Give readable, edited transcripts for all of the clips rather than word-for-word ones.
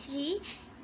3،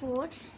4۔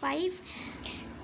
5،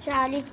40